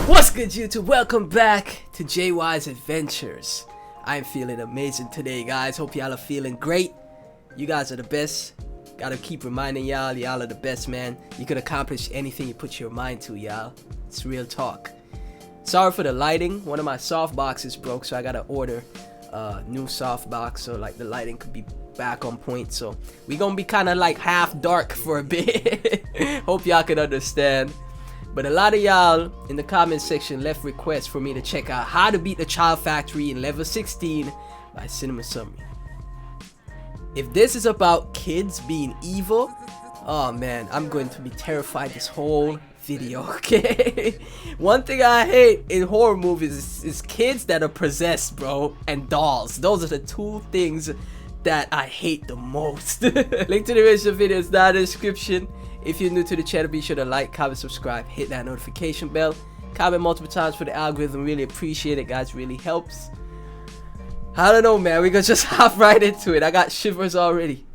What's good, YouTube? Welcome back to JY's Adventures. I'm feeling amazing today, guys. Hope y'all are feeling great. You guys are the best. Gotta keep reminding y'all are the best, man. You can accomplish anything you put your mind to, y'all. It's real talk. Sorry for the lighting. One of my soft boxes broke, so I gotta order a new soft box so like the lighting could be back on point. So we gonna be kind of like half dark for a bit. Hope y'all can understand. But a lot of y'all in the comment section left requests for me to check out How to Beat the Child Factory in Level 16 by Cinema Summary. If this is about kids being evil, oh man, I'm going to be terrified this whole video, okay? One thing I hate in horror movies is kids that are possessed, bro, and dolls. Those are the two things that I hate the most. Link to the original video is down in the description. If you're new to the channel, be sure to like, comment, subscribe, hit that notification bell. Comment multiple times for the algorithm. Really appreciate it, guys. Really helps. I don't know, man. We're gonna just hop right into it. I got shivers already.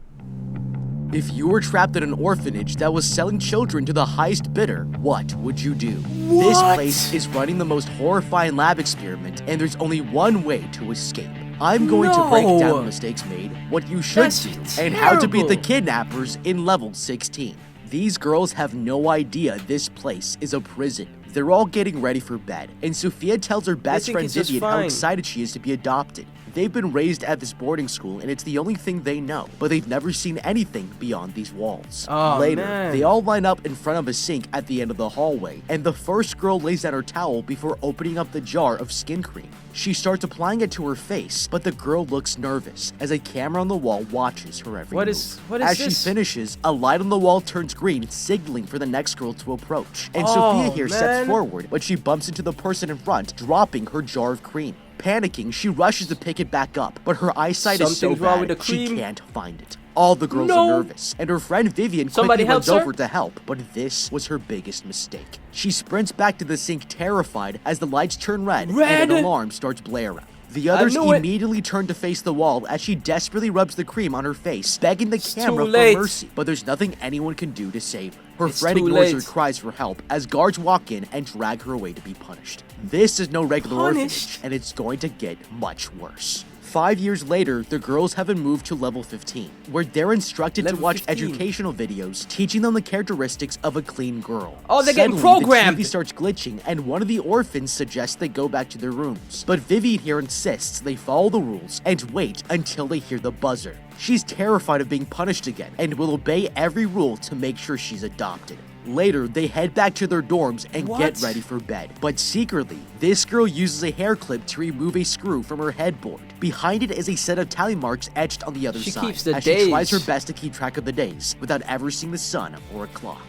If you were trapped in an orphanage that was selling children to the highest bidder, what would you do? What? This place is running the most horrifying lab experiment, and there's only one way to escape. I'm going to break down the mistakes made, what you should do, and how to beat the kidnappers in level 16. These girls have no idea this place is a prison. They're all getting ready for bed, and Sophia tells her best friend Vivian how excited she is to be adopted. They've been raised at this boarding school, and it's the only thing they know, but they've never seen anything beyond these walls. Later, they all line up in front of a sink at the end of the hallway, and the first girl lays down her towel before opening up the jar of skin cream. She starts applying it to her face, but the girl looks nervous as a camera on the wall watches her every move. What is as this? She finishes, a light on the wall turns green, signaling for the next girl to approach. And Sophia here steps forward, but she bumps into the person in front, dropping her jar of cream. Panicking, she rushes to pick it back up, but her eyesight is so bad, she can't find it. All the girls are nervous, and her friend Vivian quickly runs over to help, but this was her biggest mistake. She sprints back to the sink terrified as the lights turn red. And an alarm starts blaring. The others immediately turn to face the wall as she desperately rubs the cream on her face, begging the camera for mercy, but there's nothing anyone can do to save her. Her friend ignores her cries for help as guards walk in and drag her away to be punished. This is no regular orphanage, and it's going to get much worse. 5 years later, the girls have been moved to level 15, where they're instructed to watch educational videos teaching them the characteristics of a clean girl. Oh, they're getting programmed! The TV starts glitching, and one of the orphans suggests they go back to their rooms. But Vivian here insists they follow the rules and wait until they hear the buzzer. She's terrified of being punished again and will obey every rule to make sure she's adopted. Later, they head back to their dorms and get ready for bed. But secretly, this girl uses a hair clip to remove a screw from her headboard. Behind it is a set of tally marks etched on the other side, as she tries her best to keep track of the days without ever seeing the sun or a clock.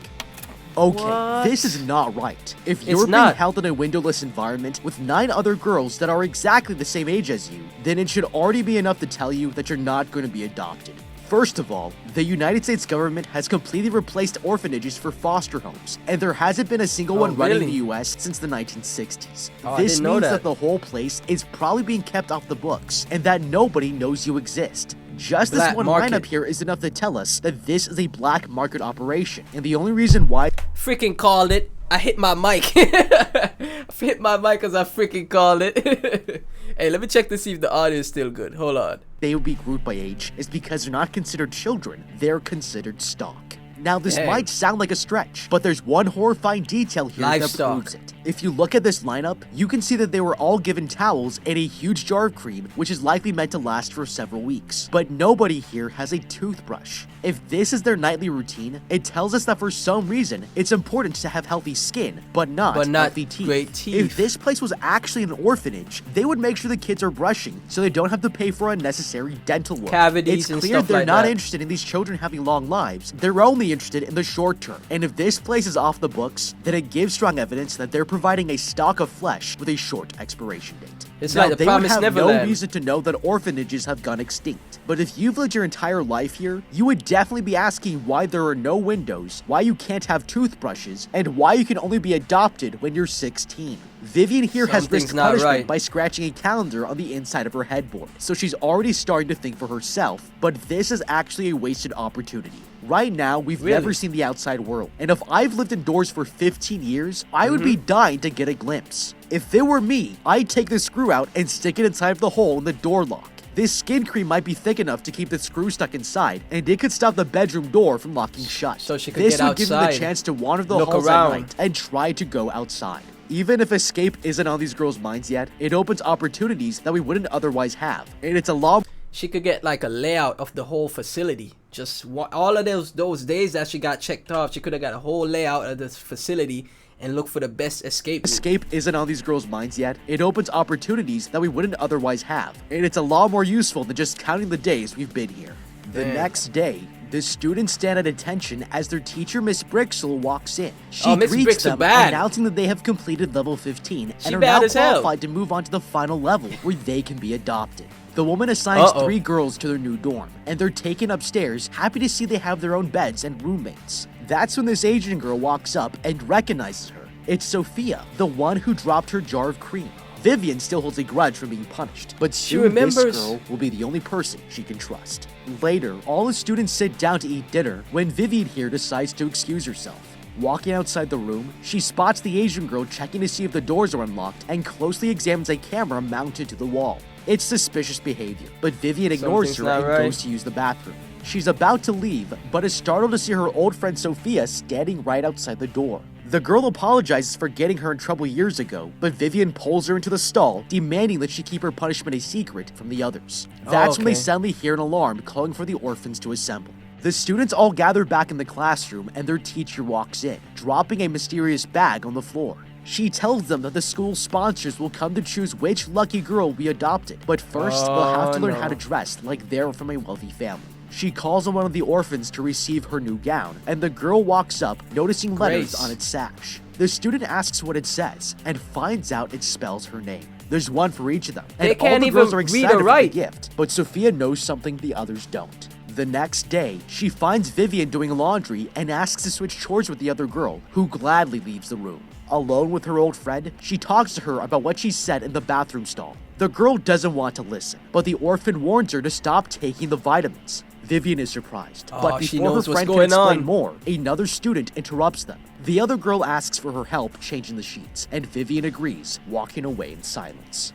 Okay, this is not right. If you're being held in a windowless environment with 9 other girls that are exactly the same age as you, then it should already be enough to tell you that you're not going to be adopted. First of all, the United States government has completely replaced orphanages for foster homes, and there hasn't been a single one running in the US since the 1960s. This means that the whole place is probably being kept off the books, and that nobody knows you exist. Just this one lineup here is enough to tell us that this is a black market operation, and the only reason why— Freaking called it. I hit my mic. I hit my mic because I freaking called it. Hey, let me check to see if the audio is still good. Hold on. They would be grouped by age is because they're not considered children. They're considered stock. Now, this might sound like a stretch, but there's one horrifying detail here that proves it. If you look at this lineup, you can see that they were all given towels and a huge jar of cream, which is likely meant to last for several weeks. But nobody here has a toothbrush. If this is their nightly routine, it tells us that for some reason, it's important to have healthy skin, but not healthy teeth. Great teeth. If this place was actually an orphanage, they would make sure the kids are brushing, so they don't have to pay for unnecessary dental work. Cavities it's clear they're not interested in these children having long lives. They're only interested in the short term. And if this place is off the books, then it gives strong evidence that they're providing a stock of flesh with a short expiration date. It's like the Promised Neverland. They would have no reason to know that orphanages have gone extinct. But if you've lived your entire life here, you would definitely be asking why there are no windows, why you can't have toothbrushes, and why you can only be adopted when you're 16. Vivian here has risked punishment by scratching a calendar on the inside of her headboard, so she's already starting to think for herself, but this is actually a wasted opportunity. Right now, we've Really? never seen the outside world, and if I've lived indoors for 15 years, I would be dying to get a glimpse. If it were me, I'd take the screw out and stick it inside of the hole in the door lock. This skin cream might be thick enough to keep the screw stuck inside, and it could stop the bedroom door from locking shut. So she could this get would give you the outside, chance to wander the look halls around. at night and try to go outside. Even if escape isn't on these girls' minds yet, it opens opportunities that we wouldn't otherwise have, and it's a lot. She could get like a layout of the whole facility. Just all of those days that she got checked off, she could have got a whole layout of this facility and look for the best escape route. Escape isn't on these girls' minds yet, it opens opportunities that we wouldn't otherwise have, and it's a lot more useful than just counting the days we've been here. The Damn. next day, the students stand at attention as their teacher, Miss Brixel, walks in. She Oh, Miss greets Brixel them, bad. announcing that they have completed level 15 She and are bad now as hell. qualified to move on to the final level where they can be adopted. The woman assigns Uh-oh. 3 girls to their new dorm, and they're taken upstairs, happy to see they have their own beds and roommates. That's when this Asian girl walks up and recognizes her. It's Sophia, the one who dropped her jar of cream. Vivian still holds a grudge from being punished, but soon remembers- this girl will be the only person she can trust. Later, all the students sit down to eat dinner when Vivian here decides to excuse herself. Walking outside the room, she spots the Asian girl checking to see if the doors are unlocked and closely examines a camera mounted to the wall. It's suspicious behavior, but Vivian ignores her Something's and not right. goes to use the bathroom. She's about to leave, but is startled to see her old friend Sophia standing right outside the door. The girl apologizes for getting her in trouble years ago, but Vivian pulls her into the stall, demanding that she keep her punishment a secret from the others. That's when they okay. suddenly hear an alarm calling for the orphans to assemble. The students all gather back in the classroom and their teacher walks in, dropping a mysterious bag on the floor. She tells them that the school sponsors will come to choose which lucky girl will be adopted, but first they'll have to learn how to dress like they're from a wealthy family. She calls on one of the orphans to receive her new gown, and the girl walks up, noticing letters Grace. on its sash. The student asks what it says, and finds out it spells her name. There's one for each of them, and They all can't the girls even are read excited or for write. the gift, but Sophia knows something the others don't. The next day, she finds Vivian doing laundry and asks to switch chores with the other girl, who gladly leaves the room. Alone with her old friend, she talks to her about what she said in the bathroom stall. The girl doesn't want to listen, but the orphan warns her to stop taking the vitamins. Vivian is surprised, Oh, but she before her knows what's friend can going explain on. more, another student interrupts them. The other girl asks for her help changing the sheets, and Vivian agrees, walking away in silence.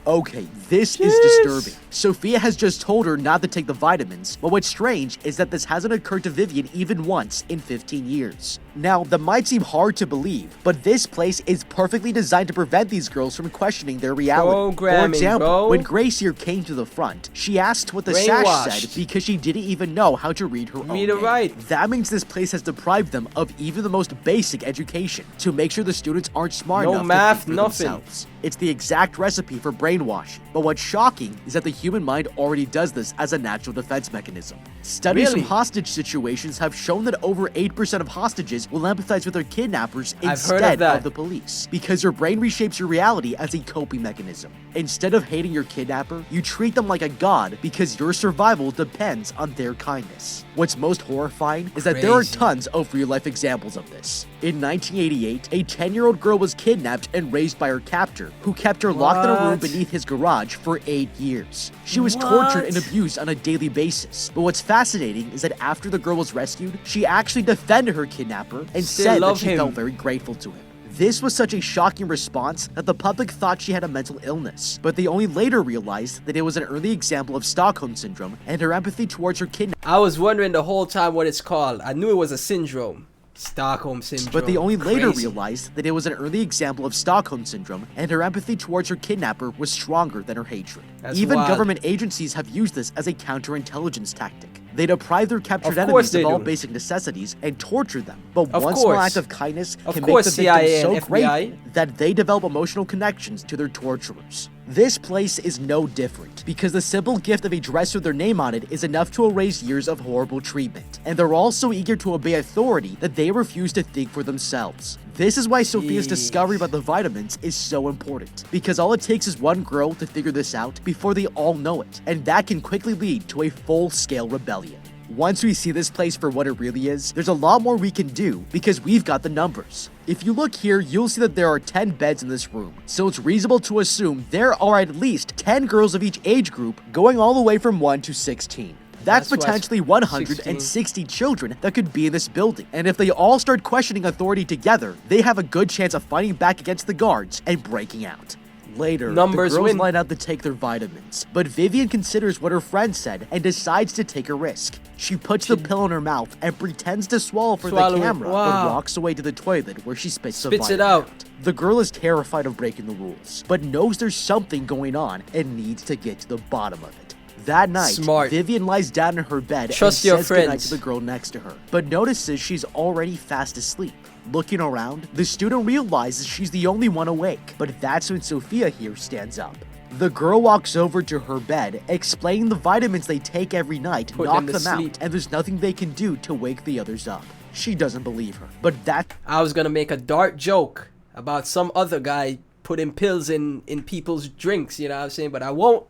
Okay, this is disturbing. Sophia has just told her not to take the vitamins, but what's strange is that this hasn't occurred to Vivian even once in 15 years. Now, that might seem hard to believe, but this place is perfectly designed to prevent these girls from questioning their reality. For Programming, example, bro. when Grace here came to the front, she asked what the sash Brainwashed. said because she didn't even know how to read her own Read or name. write. That means this place has deprived them of even the most basic education to make sure the students aren't smart No enough math, to think for nothing. themselves. It's the exact recipe for brainwashing. But what's shocking is that the human mind already does this as a natural defense mechanism. Studies Really? from hostage situations have shown that over 8% of hostages will empathize with their kidnappers I've heard instead of that. the police, because your brain reshapes your reality as a coping mechanism. Instead of hating your kidnapper, you treat them like a god because your survival depends on their kindness. What's most horrifying is that there are Crazy. tons of real-life examples of this. In 1988, a 10-year-old girl was kidnapped and raised by her captor, who kept her locked in a room What? beneath his garage for 8 years. She was tortured and What? abused on a daily basis. But what's fascinating is that after the girl was rescued, she actually defended her kidnapper and Still said that love she him. felt very grateful to him. This was such a shocking response that the public thought she had a mental illness, but they only later realized that it was an early example of Stockholm Syndrome, and her empathy towards her kidnapper. I was wondering the whole time what it's called. I knew it was a syndrome. Stockholm Syndrome. But they only later Crazy. realized that it was an early example of Stockholm Syndrome, and her empathy towards her kidnapper was stronger than her hatred. That's Even wild. government agencies have used this as a counterintelligence tactic. They deprive their captured Of course enemies they of all do. basic necessities and torture them. But Of one small course. act of kindness Of can make course, the CIA victim so and FBI. grateful that they develop emotional connections to their torturers. This place is no different, because the simple gift of a dress with their name on it is enough to erase years of horrible treatment. And they're all so eager to obey authority that they refuse to think for themselves. This is why Sophia's Jeez. discovery about the vitamins is so important, because all it takes is one girl to figure this out before they all know it, and that can quickly lead to a full-scale rebellion. Once we see this place for what it really is, there's a lot more we can do because we've got the numbers. If you look here, you'll see that there are 10 beds in this room, so it's reasonable to assume there are at least 10 girls of each age group, going all the way from 1 to 16. That's why it's potentially 160 children that could be in this building. And if they all start questioning authority together, they have a good chance of fighting back against the guards and breaking out. Later, Numbers the girls win. line up to take their vitamins, but Vivian considers what her friend said and decides to take a risk. She puts the pill in her mouth and pretends to swallow for the Swallow it. camera, Wow. but walks away to the toilet where she spits the Spits it vitamin out. The girl is terrified of breaking the rules, but knows there's something going on and needs to get to the bottom of it. That night, Smart. Vivian lies down in her bed Trust and your says goodnight friends. to the girl next to her, but notices she's already fast asleep. Looking around, the student realizes she's the only one awake, but that's when Sophia here stands up. The girl walks over to her bed, explaining the vitamins they take every night Put knock them to them sleep. out, and there's nothing they can do to wake the others up. She doesn't believe her, but that I was gonna make a dark joke about some other guy putting pills in people's drinks, you know what I'm saying? But I won't.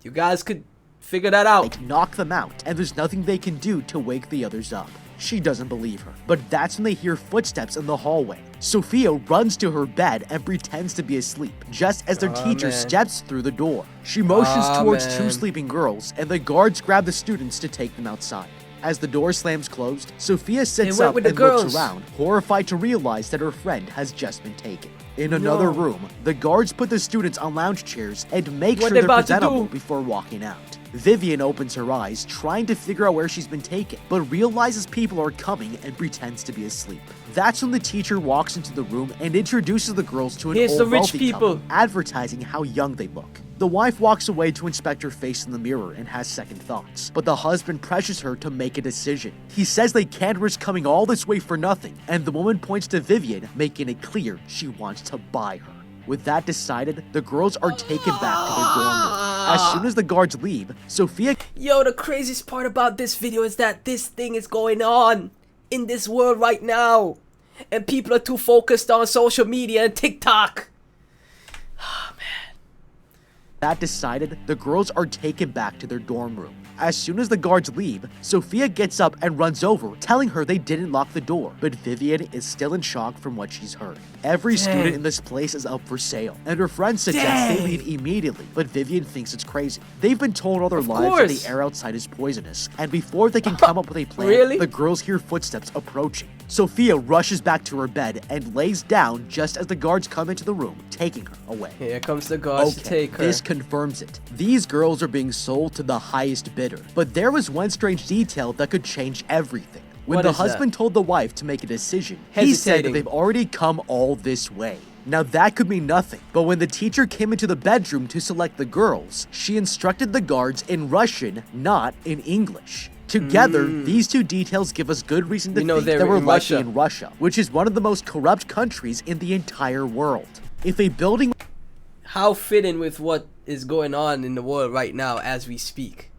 You guys could figure that out. knock them out, and there's nothing they can do to wake the others up. She doesn't believe her, but that's when they hear footsteps in the hallway. Sophia runs to her bed and pretends to be asleep, just as their teacher man. steps through the door. She motions Aw, towards man. two sleeping girls, and the guards grab the students to take them outside. As the door slams closed, Sophia sits went up with the and looks girls. around, horrified to realize that her friend has just been taken. In another No. room, the guards put the students on lounge chairs and make What sure they they're about to presentable do? before walking out. Vivian opens her eyes, trying to figure out where she's been taken, but realizes people are coming and pretends to be asleep. That's when the teacher walks into the room and introduces the girls to an Here's old the rich wealthy people. couple, advertising how young they look. The wife walks away to inspect her face in the mirror and has second thoughts, but the husband pressures her to make a decision. He says they can't risk coming all this way for nothing, and the woman points to Vivian, making it clear she wants to buy her. With that decided, the girls are taken back to their dorm room. As soon as the guards leave, Sophia Yo, the craziest part about this video is that this thing is going on in this world right now. And people are too focused on social media and TikTok. the girls are taken back to their dorm room. As soon as the guards leave, Sophia gets up and runs over, telling her they didn't lock the door, but Vivian is still in shock from what she's heard. Every student in this place is up for sale, and her friends suggest they leave immediately, but Vivian thinks it's crazy. They've been told all their lives that course. the air outside is poisonous, and before they can come up with a plan, Really? the girls hear footsteps approaching. Sophia rushes back to her bed and lays down just as the guards come into the room, taking her away. Here comes the guards to take her. This confirms it. These girls are being sold to the highest bidder. But there was one strange detail that could change everything. When What the is that? husband told the wife to make a decision, he said that Hesitating. they've already come all this way. Now that could mean nothing, but when the teacher came into the bedroom to select the girls, she instructed the guards in Russian, not in English. Together, these two details give us good reason to We know think they're that we're in likely Russia. in Russia, which is one of the most corrupt countries in the entire world. If a building How fitting with what is going on in the world right now as we speak.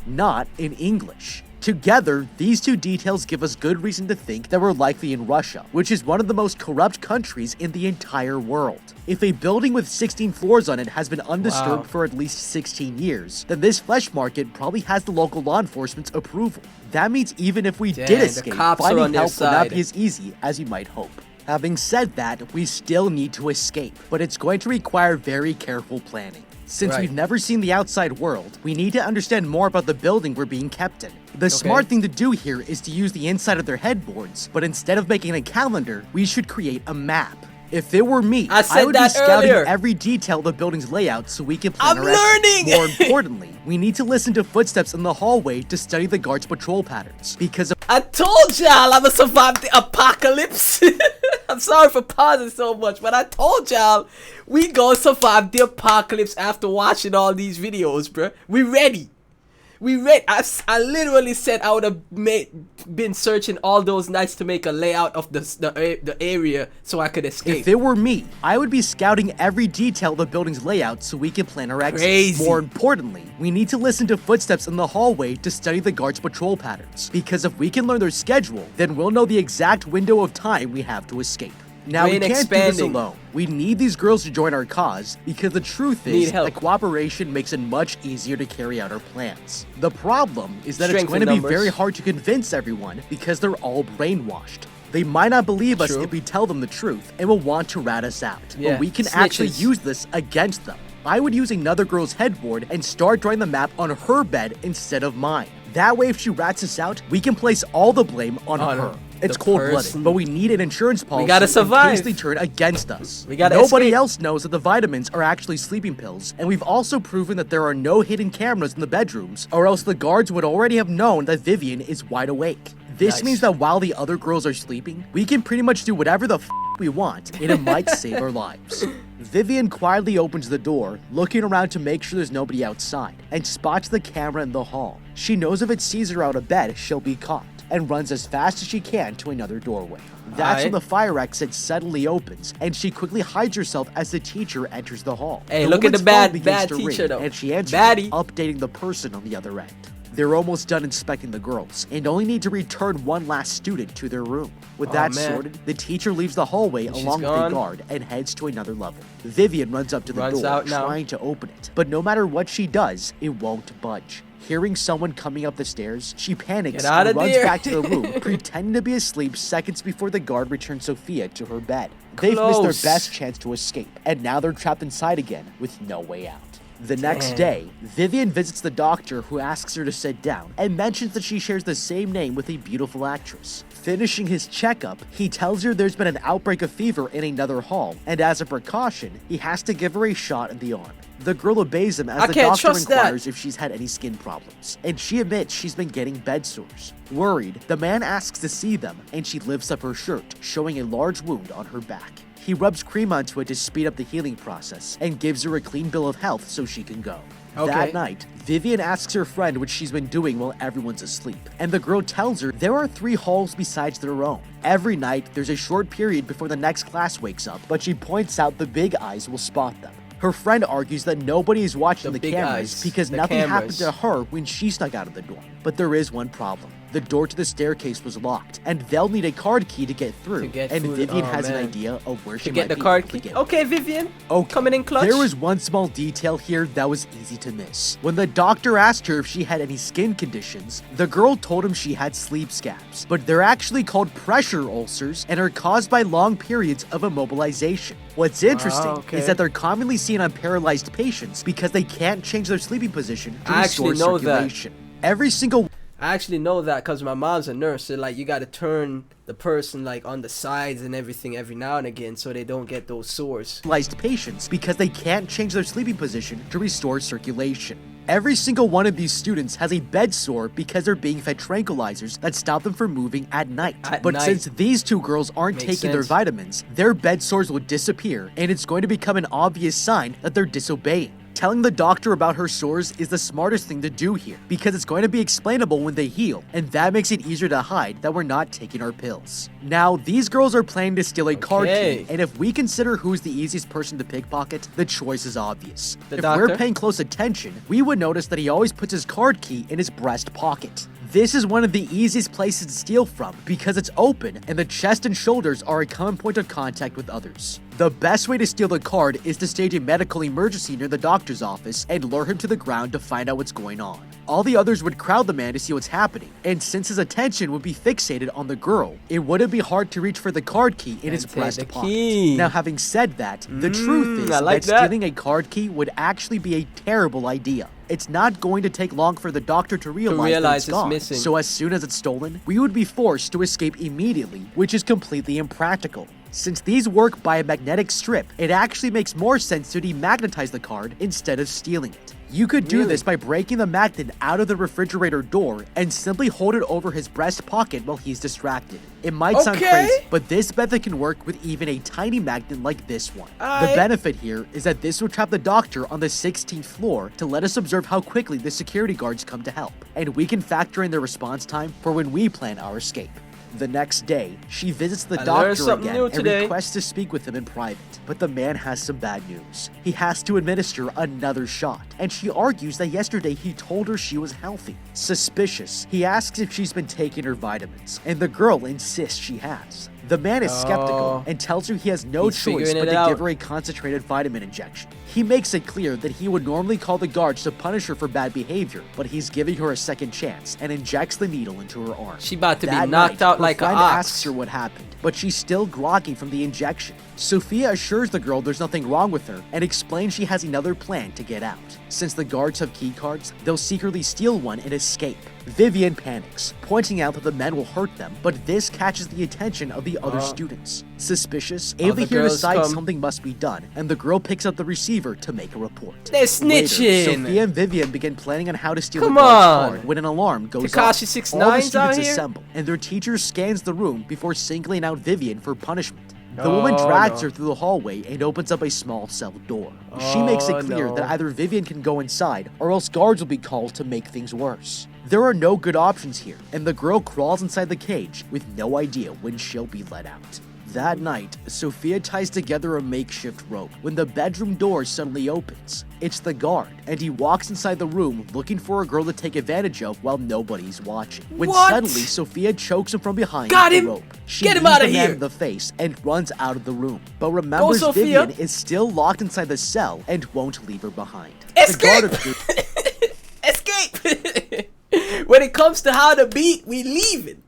not in English. Together, these two details give us good reason to think that we're likely in Russia, which is one of the most corrupt countries in the entire world. If a building with 16 floors on it has been undisturbed Wow. for at least 16 years, then this flesh market probably has the local law enforcement's approval. That means even if we Dang, did the escape, cops are finding on their help will not side. be as easy as you might hope. Having said that, we still need to escape, but it's going to require very careful planning. Since Right. we've never seen the outside world, we need to understand more about the building we're being kept in. The smart thing to do here is to use the inside of their headboards, but instead of making a calendar, we should create a map. If it were me, I said would be that scouting earlier. every detail of the building's layout so we can plan I'm our exit. learning! More importantly, we need to listen to footsteps in the hallway to study the guards' patrol patterns, because I told y'all I'ma survive the apocalypse. I'm sorry for pausing so much, but I told y'all we gonna survive the apocalypse after watching all these videos, bruh. We ready. We read. I literally said I would have been searching all those nights to make a layout of the area so I could escape. if it were me, I would be scouting every detail of the building's layout so we can plan our exit. Crazy. More importantly, we need to listen to footsteps in the hallway to study the guards' patrol patterns, because if we can learn their schedule, then we'll know the exact window of time we have to escape. Now, we Brain can't do expanding. this alone. We need these girls to join our cause, because the truth Need is help. that cooperation makes it much easier to carry out our plans. The problem is that Strength it's going in to be numbers. very hard to convince everyone because they're all brainwashed. They might not believe us True. if we tell them the truth and will want to rat us out. Yeah, But we can actually snitches. use this against them. I would use another girl's headboard and start drawing the map on her bed instead of mine. That way, if she rats us out, we can place all the blame on her. It's cold-blooded, but we need an insurance policy we gotta survive. in case they turn against us. We gotta Nobody escape. else knows that the vitamins are actually sleeping pills, and we've also proven that there are no hidden cameras in the bedrooms, or else the guards would already have known that Vivian is wide awake. This Nice. means that while the other girls are sleeping, we can pretty much do whatever the we want, and it might save our lives. Vivian quietly opens the door, looking around to make sure there's nobody outside, and spots the camera in the hall. She knows if it sees her out of bed, she'll be caught, and runs as fast as she can to another doorway. That's when the fire exit suddenly opens, and she quickly hides herself as the teacher enters the hall. Hey, The look at the woman's phone begins bad to teacher, ring, though. and she answers, Baddie. updating the person on the other end. They're almost done inspecting the girls, and only need to return one last student to their room. With that man. sorted, the teacher leaves the hallway She's along with gone. a guard and heads to another level. Vivian runs up to the Runs door, out now. trying to open it, but no matter what she does, it won't budge. Hearing someone coming up the stairs, she panics Get out and of runs there. back to the room, pretending to be asleep seconds before the guard returns Sophia to her bed. They've missed Close. their best chance to escape, and now they're trapped inside again with no way out. The next Damn. day, Vivian visits the doctor, who asks her to sit down and mentions that she shares the same name with a beautiful actress. Finishing his checkup, he tells her there's been an outbreak of fever in another hall, and as a precaution, he has to give her a shot in the arm. The girl obeys him as I the can't doctor trust that. inquires if she's had any skin problems, and she admits she's been getting bed sores. Worried, the man asks to see them, and she lifts up her shirt, showing a large wound on her back. He rubs cream onto it to speed up the healing process and gives her a clean bill of health so she can go. Okay. That night, Vivian asks her friend what she's been doing while everyone's asleep, and the girl tells her there are 3 halls besides their own. Every night, there's a short period before the next class wakes up, but she points out the big eyes will spot them. Her friend argues that nobody is watching The the big cameras eyes, because the nothing happened cameras. to her when she snuck out of the dorm. But there is one problem. The door to the staircase was locked, and they'll need a card key to get through. To get and food- Vivian oh, has an man. idea of where she To get might the be card able to key. get Okay, Vivian. Okay, Coming in clutch. There was one small detail here that was easy to miss. When the doctor asked her if she had any skin conditions, the girl told him she had sleep scabs, but they're actually called pressure ulcers and are caused by long periods of immobilization. What's interesting okay. is that they're commonly seen on paralyzed patients because they can't change their sleeping position to I restore actually know that. circulation. Every single I actually know that because my mom's a nurse. So like, you got to turn the person like on the sides and everything every now and again so they don't get those sores. paralyzed patients because they can't change their sleeping position to restore circulation. Every single one of these students has a bed sore because they're being fed tranquilizers that stop them from moving at night. But night. since these 2 girls aren't Makes taking their sense. vitamins, their bed sores will disappear, and it's going to become an obvious sign that they're disobeying. Telling the doctor about her sores is the smartest thing to do here, because it's going to be explainable when they heal, and that makes it easier to hide that we're not taking our pills. Now, these girls are planning to steal a card Okay. key, and if we consider who's the easiest person to pickpocket, the choice is obvious. The if doctor? we're paying close attention, we would notice that he always puts his card key in his breast pocket. This is one of the easiest places to steal from because it's open and the chest and shoulders are a common point of contact with others. The best way to steal the card is to stage a medical emergency near the doctor's office and lure him to the ground to find out what's going on. All the others would crowd the man to see what's happening, and since his attention would be fixated on the girl, it wouldn't be hard to reach for the card key in his take breast the pocket. key. Now, having said that, the truth is I like that that. stealing a card key would actually be a terrible idea. It's not going to take long for the doctor to realize that realize it's it's gone. missing. So as soon as it's stolen, we would be forced to escape immediately, which is completely impractical. Since these work by a magnetic strip, it actually makes more sense to demagnetize the card instead of stealing it. You could do Really? this by breaking the magnet out of the refrigerator door and simply hold it over his breast pocket while he's distracted. It might sound Okay. crazy, but this method can work with even a tiny magnet like this one. The Aight. benefit here is that this will trap the doctor on the 16th floor to let us observe how quickly the security guards come to help, and we can factor in their response time for when we plan our escape. The next day, she visits the I learned doctor something again new and today. requests to speak with him in private. But the man has some bad news. He has to administer another shot, and she argues that yesterday he told her she was healthy. Suspicious, he asks if she's been taking her vitamins, and the girl insists she has. The man is skeptical Oh. and tells her he has no He's choice figuring but it to out. give her a concentrated vitamin injection. He makes it clear that he would normally call the guards to punish her for bad behavior, but he's giving her a second chance and injects the needle into her arm. She about to be That knocked night, out her like a friend ox. asks her what happened, but she's still groggy from the injection. Sophia assures the girl there's nothing wrong with her and explains she has another plan to get out. Since the guards have key cards, they'll secretly steal one and escape. Vivian panics, pointing out that the men will hurt them, but this catches the attention of the other students. Suspicious, Ava the here girls decides come. something must be done, and the girl picks up the receiver to make a report. They're snitching. Later, Sophia and Vivian begin planning on how to steal Come the guard's on. card when an alarm goes Tekashi off. 6ix9's All the out students here? assemble, and their teacher scans the room before singling out Vivian for punishment. The woman drags her through the hallway and opens up a small cell door. She makes it clear that either Vivian can go inside or else guards will be called to make things worse. There are no good options here, and the girl crawls inside the cage with no idea when she'll be let out. That night, Sophia ties together a makeshift rope when the bedroom door suddenly opens. It's the guard, and he walks inside the room looking for a girl to take advantage of while nobody's watching. When What? suddenly, Sophia chokes him from behind Got with him! the rope. She Get him knees outta the man here! in the face and runs out of the room, but remembers Sophia! Vivian is still locked inside the cell and won't leave her behind. Escape! The guard appears Escape! When it comes to how to beat, we leaving.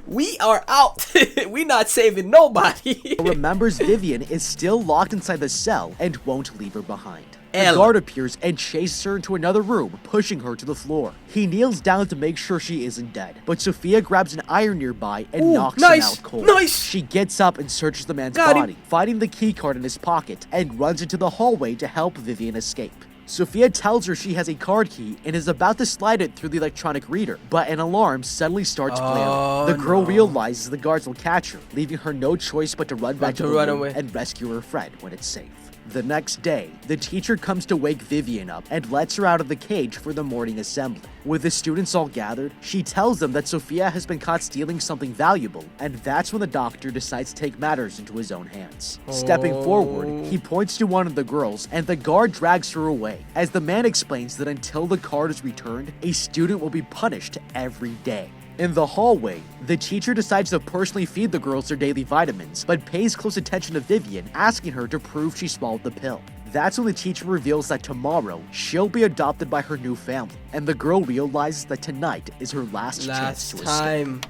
We are out. We not saving nobody. remembers Vivian is still locked inside the cell and won't leave her behind. The Ella. guard appears and chases her into another room, pushing her to the floor. He kneels down to make sure she isn't dead, but Sophia grabs an iron nearby and Ooh, knocks nice, him out cold. nice. She gets up and searches the man's Got him. body, finding the keycard in his pocket, and runs into the hallway to help Vivian escape. Sophia tells her she has a card key and is about to slide it through the electronic reader, but an alarm suddenly starts blaring. The girl realizes the guards will catch her, leaving her no choice but to run back to the run room away. and rescue her friend when it's safe. The next day, the teacher comes to wake Vivian up and lets her out of the cage for the morning assembly. With the students all gathered, she tells them that Sophia has been caught stealing something valuable, and that's when the doctor decides to take matters into his own hands. Stepping forward, he points to one of the girls, and the guard drags her away, as the man explains that until the card is returned, a student will be punished every day. In the hallway, the teacher decides to personally feed the girls their daily vitamins, but pays close attention to Vivian, asking her to prove she swallowed the pill. That's when the teacher reveals that tomorrow, she'll be adopted by her new family, and the girl realizes that tonight is her last chance to escape. time.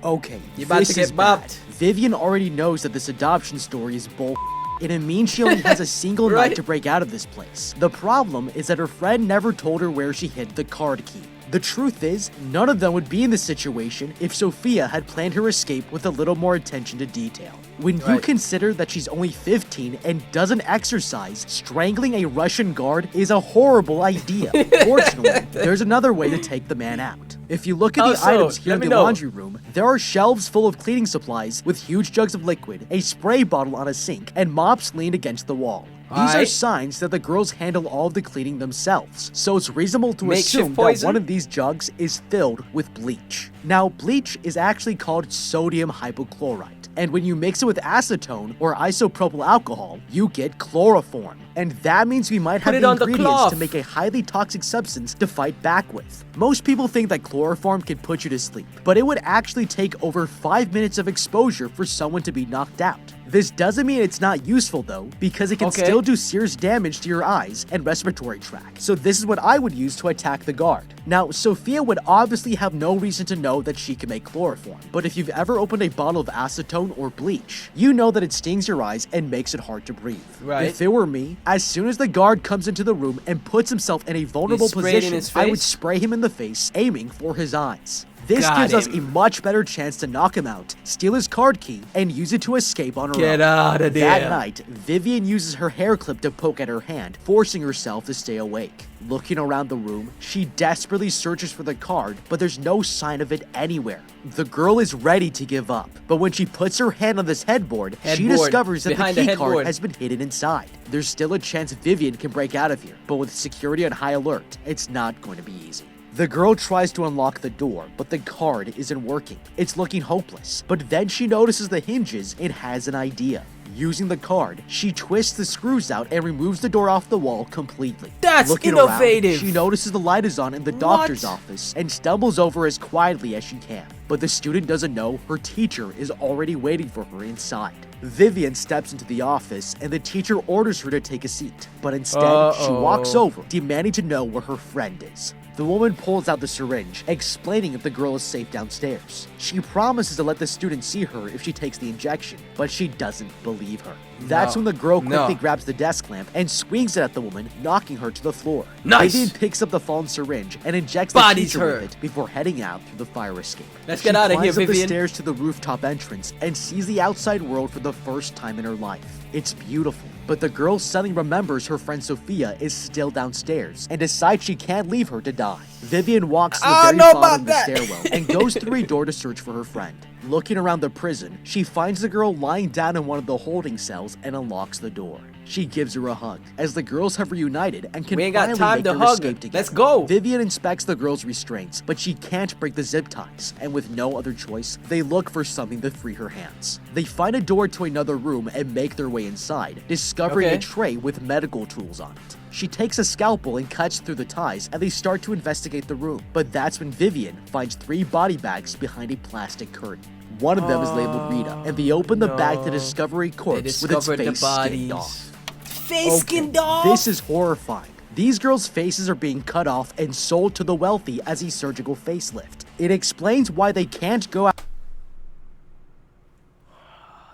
Okay, You about this to get is bad. bopped. Vivian already knows that this adoption story is bull. And it means she only has a single Right. night to break out of this place. The problem is that her friend never told her where she hid the card key. The truth is, none of them would be in this situation if Sophia had planned her escape with a little more attention to detail. When you Right. consider that she's only 15 and doesn't exercise, strangling a Russian guard is a horrible idea. Fortunately, there's another way to take the man out. If you look at the How so? items here Let in me the know. laundry room, there are shelves full of cleaning supplies with huge jugs of liquid, a spray bottle on a sink, and mops leaned against the wall. These are Alright. signs that the girls handle all of the cleaning themselves, so it's reasonable to Makeshift assume that poison? one of these jugs is filled with bleach. Now, bleach is actually called sodium hypochlorite, and when you mix it with acetone or isopropyl alcohol, you get chloroform. And that means we might have Put it the on the ingredients cloth. to make a highly toxic substance to fight back with. Most people think that chloroform can put you to sleep, but it would actually take over 5 minutes of exposure for someone to be knocked out. This doesn't mean it's not useful though, because it can Okay. still do serious damage to your eyes and respiratory tract. So this is what I would use to attack the guard. Now, Sophia would obviously have no reason to know that she can make chloroform, but if you've ever opened a bottle of acetone or bleach, you know that it stings your eyes and makes it hard to breathe. Right. If it were me, as soon as the guard comes into the room and puts himself in a vulnerable spray it in position, his I would face? spray him in the face, aiming for his eyes. This Got gives us him. a much better chance to knock him out, steal his card key, and use it to escape on her Get own. out of That there. night, Vivian uses her hair clip to poke at her hand, forcing herself to stay awake. Looking around the room, she desperately searches for the card, but there's no sign of it anywhere. The girl is ready to give up, but when she puts her hand on this headboard, she Headboard. discovers that the Behind the key card headboard. has been hidden inside. There's still a chance Vivian can break out of here, but with security on high alert, it's not going to be easy. The girl tries to unlock the door, but the card isn't working. It's looking hopeless. But then she notices the hinges and has an idea. Using the card, she twists the screws out and removes the door off the wall completely. That's Looking innovative. Around, she notices the light is on in the doctor's office and stumbles over as quietly as she can. But the student doesn't know her teacher is already waiting for her inside. Vivian steps into the office and the teacher orders her to take a seat, but instead she walks over, demanding to know where her friend is. The woman pulls out the syringe, explaining if the girl is safe downstairs. She promises to let the student see her if she takes the injection, but she doesn't believe her. That's when the girl quickly grabs the desk lamp and swings it at the woman, knocking her to the floor. Nice! Vivian picks up the fallen syringe and injects the teacher with it before heading out through the fire escape. Let's get out of here, She climbs up the Vivian. stairs to the rooftop entrance and sees the outside world for the first time in her life. It's beautiful, but the girl suddenly remembers her friend Sophia is still downstairs and decides she can't leave her to die. Vivian walks to the very bottom of the stairwell and goes through a door to search for her friend. Looking around the prison, she finds the girl lying down in one of the holding cells and unlocks the door. She gives her a hug, as the girls have reunited and can We ain't got finally time make to their hug. escape together. Let's go. Vivian inspects the girl's restraints, but she can't break the zip ties, and with no other choice, they look for something to free her hands. They find a door to another room and make their way inside, discovering a tray with medical tools on it. She takes a scalpel and cuts through the ties, and they start to investigate the room. But that's when Vivian finds 3 body bags behind a plastic curtain. One of them is labeled Rita, and they open the bag to discover a corpse with its face skinned off. Face skinned off? This is horrifying. These girls' faces are being cut off and sold to the wealthy as a surgical facelift. It explains why they can't go out.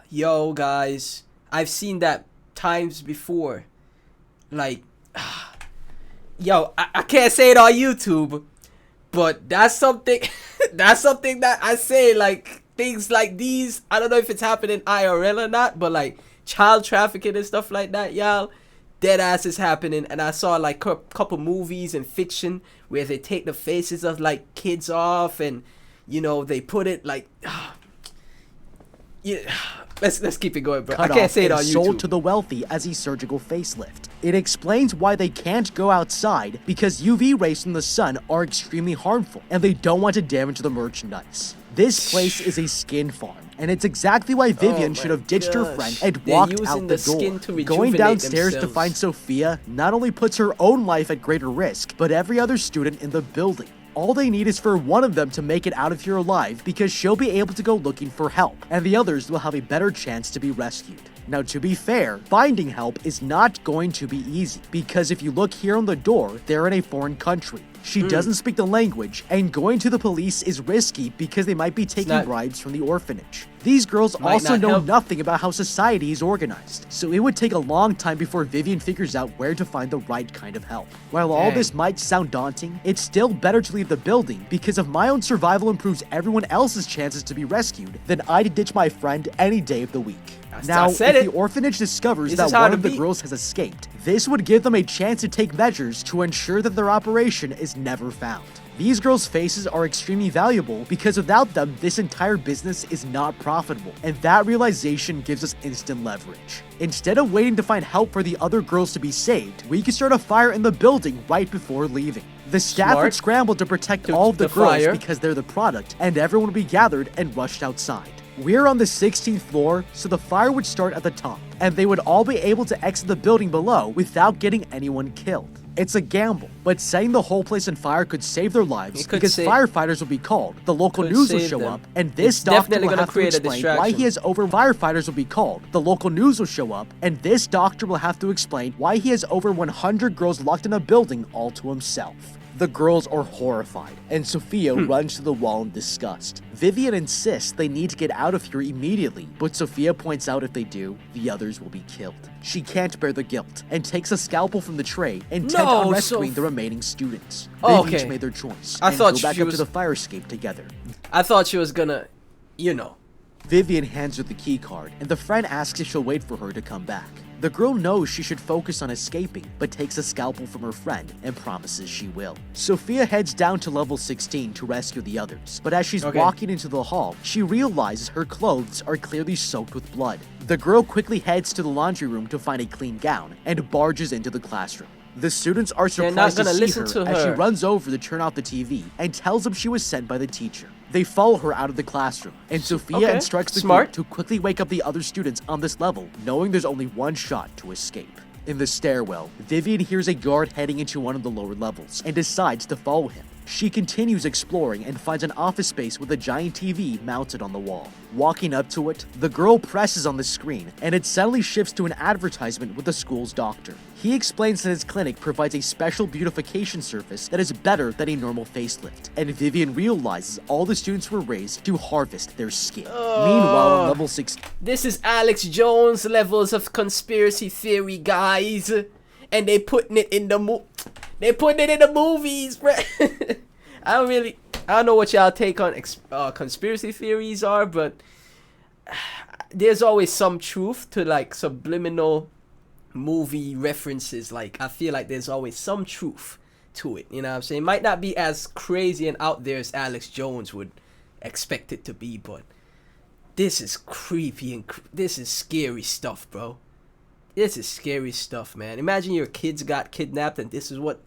Yo, guys, I've seen that times before. Like, yo, I can't say it on YouTube, but that's something. That's something that I say. Like things like these. I don't know if it's happening IRL or not, but like child trafficking and stuff like that, y'all. Dead ass is happening, and I saw like a couple movies and fiction where they take the faces of like kids off, and you know they put it like. Yeah, let's keep it going, bro. I can't say it on YouTube. Sold to the wealthy as a surgical facelift. It explains why they can't go outside because UV rays from the sun are extremely harmful, and they don't want to damage the merchandise. This place is a skin farm, and it's exactly why Vivian should have ditched her friend and walked out the door. Going downstairs to find Sophia not only puts her own life at greater risk, but every other student in the building. All they need is for one of them to make it out of here alive because she'll be able to go looking for help, and the others will have a better chance to be rescued. Now, to be fair, finding help is not going to be easy because if you look here on the door, they're in a foreign country. She doesn't speak the language, and going to the police is risky because they might be taking bribes from the orphanage. These girls also know nothing about how society is organized, so it would take a long time before Vivian figures out where to find the right kind of help. While all this might sound daunting, it's still better to leave the building because if my own survival improves everyone else's chances to be rescued, then I'd ditch my friend any day of the week. Now, if the orphanage discovers that one of the girls has escaped, this would give them a chance to take measures to ensure that their operation is never found. These girls' faces are extremely valuable because without them, this entire business is not profitable, and that realization gives us instant leverage. Instead of waiting to find help for the other girls to be saved, we can start a fire in the building right before leaving. The staff would scramble to protect all of the girls because they're the product, and everyone would be gathered and rushed outside. We're on the 16th floor, so the fire would start at the top, and they would all be able to exit the building below without getting anyone killed. It's a gamble, but setting the whole place on fire could save their lives because firefighters will be called, the local news will show up, and this doctor will have to explain why he has over 100 girls locked in a building all to himself. The girls are horrified, and Sophia runs to the wall in disgust. Vivian insists they need to get out of here immediately, but Sophia points out if they do, the others will be killed. She can't bear the guilt, and takes a scalpel from the tray, intent on rescuing the remaining students. They've each made their choice, and go back up to the fire escape together. I thought she was gonna, you know. Vivian hands her the key card, and the friend asks if she'll wait for her to come back. The girl knows she should focus on escaping, but takes a scalpel from her friend and promises she will. Sophia heads down to level 16 to rescue the others, but as she's walking into the hall, she realizes her clothes are clearly soaked with blood. The girl quickly heads to the laundry room to find a clean gown and barges into the classroom. The students are surprised to see her as she runs over to turn off the TV and tells them she was sent by the teacher. They follow her out of the classroom, and Sophia instructs the group to quickly wake up the other students on this level, knowing there's only one shot to escape. In the stairwell, Vivian hears a guard heading into one of the lower levels and decides to follow him. She continues exploring and finds an office space with a giant TV mounted on the wall. Walking up to it, the girl presses on the screen, and it suddenly shifts to an advertisement with the school's doctor. He explains that his clinic provides a special beautification service that is better than a normal facelift, and Vivian realizes all the students were raised to harvest their skin. Meanwhile, on level 6, This is Alex Jones levels of conspiracy theory, guys, and they putting it in the movies, bro. I don't know what y'all take on conspiracy theories are, but there's always some truth to like subliminal movie references. Like, I feel like there's always some truth to it, you know what I'm saying? It might not be as crazy and out there as Alex Jones would expect it to be, but this is creepy and this is scary stuff, bro. This is scary stuff, man. Imagine your kids got kidnapped and this is what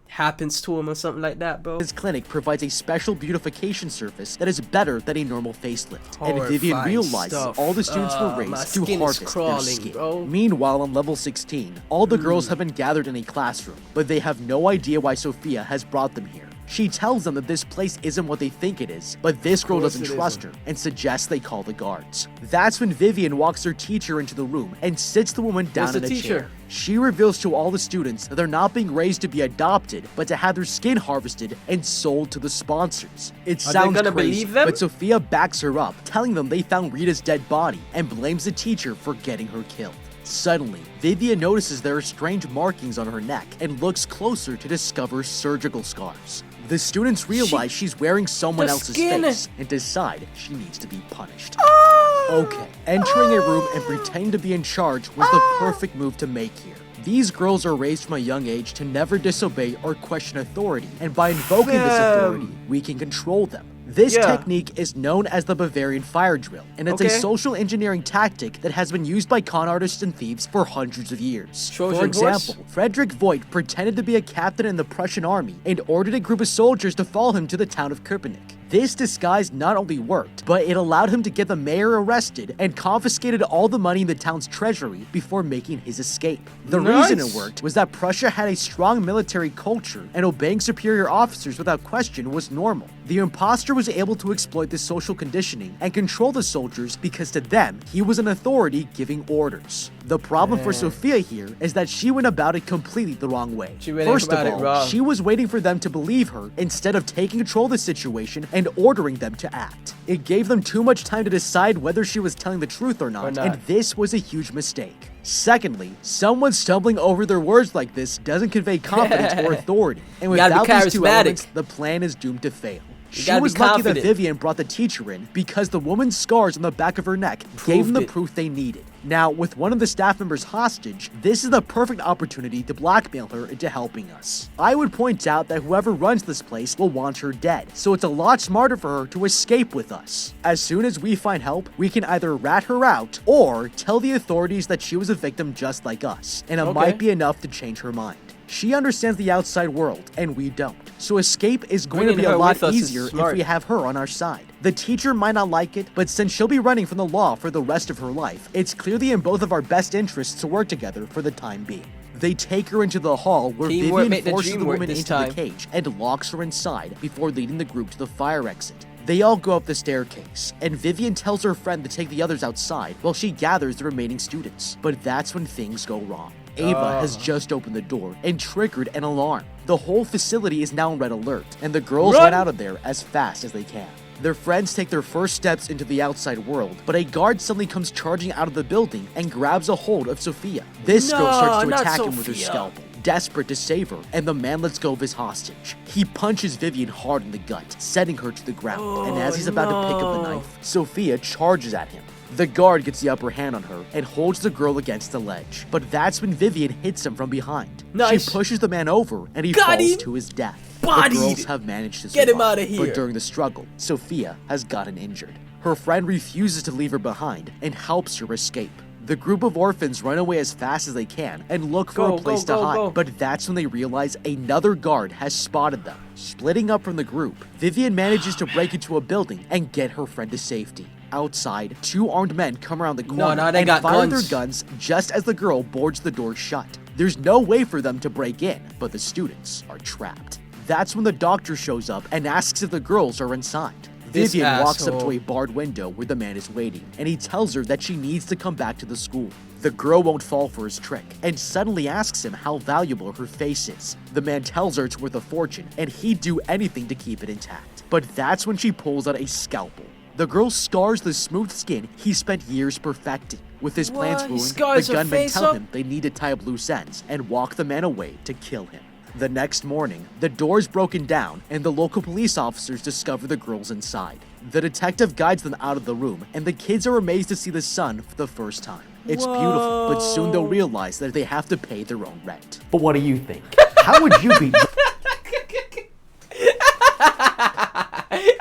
happens to them or something like that, bro. his clinic provides a special beautification service that is better than a normal facelift, and Horrifying Vivian realizes stuff. all the students were My raised to skin is harvest their crawling, skin. bro. Meanwhile, on level 16, all the girls have been gathered in a classroom, but they have no idea why Sophia has brought them here. She tells them that this place isn't what they think it is, but this girl course doesn't it trust her and suggests they call the guards. That's when Vivian walks her teacher into the room and sits the woman down Where's in the a teacher? chair. She reveals to all the students that they're not being raised to be adopted, but to have their skin harvested and sold to the sponsors. It Are they sounds gonna crazy, believe them? but Sophia backs her up, telling them they found Rita's dead body and blames the teacher for getting her killed. Suddenly, Vivian notices there are strange markings on her neck and looks closer to discover surgical scars. The students realize she's wearing someone The else's skin. face and decide she needs to be punished. Oh! Okay, entering a room and pretending to be in charge was the perfect move to make here. These girls are raised from a young age to never disobey or question authority, and by invoking this authority, we can control them. This Yeah. technique is known as the Bavarian fire drill, and it's a Okay. social engineering tactic that has been used by con artists and thieves for hundreds of years. Trojan For horse? example, Frederick Voigt pretended to be a captain in the Prussian army and ordered a group of soldiers to follow him to the town of Köpenick. This disguise not only worked, but it allowed him to get the mayor arrested and confiscated all the money in the town's treasury before making his escape. The reason it Nice. worked was that Prussia had a strong military culture, and obeying superior officers without question was normal. The imposter was able to exploit this social conditioning and control the soldiers because to them, he was an authority giving orders. The problem for Sophia here is that she went about it completely the wrong way. She went First about of it all, wrong. she was waiting for them to believe her instead of taking control of the situation and ordering them to act. It gave them too much time to decide whether she was telling the truth or not, not. and this was a huge mistake. Secondly, someone stumbling over their words like this doesn't convey confidence or authority, and gotta be without these two charismatic. elements, the plan is doomed to fail. She gotta be was lucky that confident. Vivian brought the teacher in because the woman's scars on the back of her neck gave them the Proved it. proof they needed. Now, with one of the staff members hostage, this is the perfect opportunity to blackmail her into helping us. I would point out that whoever runs this place will want her dead, so it's a lot smarter for her to escape with us. As soon as we find help, we can either rat her out or tell the authorities that she was a victim just like us, and it Okay. might be enough to change her mind. She understands the outside world, and we don't. So escape is going to Bringing be a her lot with us is easier if smart. we have her on our side. The teacher might not like it, but since she'll be running from the law for the rest of her life, it's clearly in both of our best interests to work together for the time being. They take her into the hall where Teamwork Vivian make the forces dream the work woman this into time. the cage and locks her inside before leading the group to the fire exit. They all go up the staircase, and Vivian tells her friend to take the others outside while she gathers the remaining students. But that's when things go wrong. Ava has just opened the door and triggered an alarm. The whole facility is now on red alert, and the girls Run! run out of there as fast as they can. Their friends take their first steps into the outside world, but a guard suddenly comes charging out of the building and grabs a hold of Sophia. This girl No, starts to not attack him with her Sophia. scalpel, desperate to save her, and the man lets go of his hostage. He punches Vivian hard in the gut, sending her to the ground, and as he's about to pick up the no. knife, Sophia charges at him. The guard gets the upper hand on her and holds the girl against the ledge, but that's when Vivian hits him from behind. Nice. She pushes the man over, and he Got falls him. to his death. Bodied. The girls have managed to survive, Get him outta here. but during the struggle, Sophia has gotten injured. Her friend refuses to leave her behind and helps her escape. The group of orphans run away as fast as they can and look for Go, a place go, to go, hide, go. but that's when they realize another guard has spotted them. Splitting up from the group, Vivian manages to break into a building and get her friend to safety. Outside, two armed men come around the corner no, they and got fire guns. their guns just as the girl boards the door shut. There's no way for them to break in, but the students are trapped. that's when the doctor shows up and asks if the girls are inside. This Vivian walks up to asshole. a barred window where the man is waiting, and he tells her that she needs to come back to the school. The girl won't fall for his trick, and suddenly asks him how valuable her face is. The man tells her it's worth a fortune, and he'd do anything to keep it intact. But that's when she pulls out a scalpel. The girl scars the smooth skin he spent years perfecting. With his plans What? He ruined, scars the her gunmen face tell up? him they need to tie up loose ends and walk the man away to kill him. The next morning, the door is broken down and the local police officers discover the girls inside. The detective guides them out of the room, and the kids are amazed to see the sun for the first time. It's beautiful, but soon they'll realize that they have to pay their own rent. But what do you think? How would you beat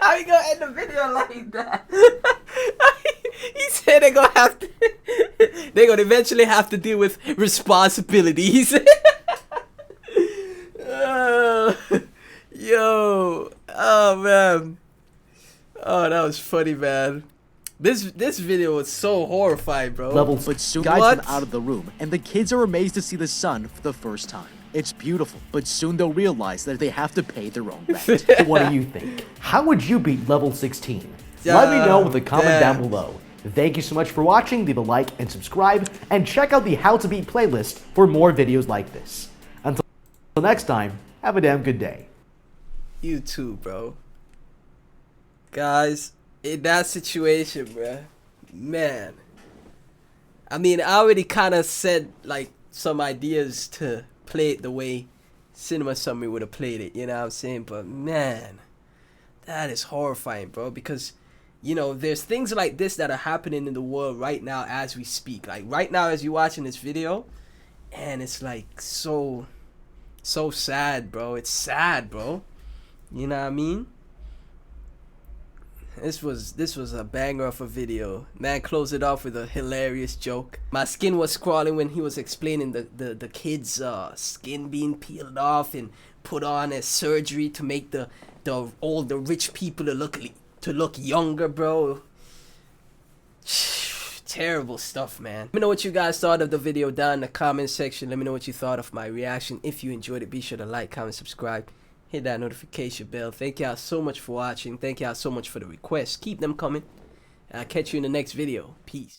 How you gonna end the video like that? He said they're gonna have to. They're gonna eventually have to deal with responsibilities. Yo, oh man, oh that was funny, man. This video was so horrifying, bro. levels? But soon What? guides them out of the room, and the kids are amazed to see the sun for the first time. It's beautiful, but soon they'll realize that they have to pay their own rent. But what do you think? How would you beat level 16? Let me know with a comment damn. down below. Thank you so much for watching. Leave a like and subscribe, and check out the How to Beat playlist for more videos like this. Until next time, have a damn good day. You too, bro. Guys, in that situation, bruh, man. I mean, I already kind of said like some ideas to play it the way Cinema Summary would have played it, you know what I'm saying? But man, that is horrifying, bro, because you know, there's things like this that are happening in the world right now as we speak. Like right now as you're watching this video, and it's like so sad, bro. It's sad, bro. You know what I mean? This was a banger of a video. Man, close it off with a hilarious joke. My skin was crawling when he was explaining the kids' skin being peeled off and put on as surgery to make all the rich people to look younger, bro. Terrible stuff, man. Let me know what you guys thought of the video down in the comment section. Let me know what you thought of my reaction. If you enjoyed it, be sure to like, comment, subscribe. Hit that notification bell. Thank y'all so much for watching. Thank y'all so much for the requests. Keep them coming. I'll catch you in the next video. Peace.